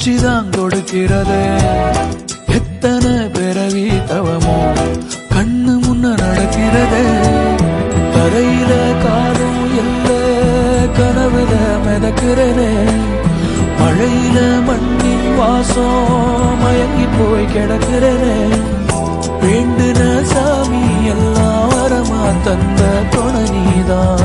மூச்சுதான் கொடுக்கிறது. எத்தனை பிறவி தவமோ கண்ணு முன்ன நடக்கிறது. தரையில காலும் இல்ல கனவுல மிதக்கிறனே. மழையில மண்ணின் வாசம் மயங்கி போய் கிடக்கிறனே. வேண்டுன சாமி எல்லாம் வரமா தந்த துணை நீதான்.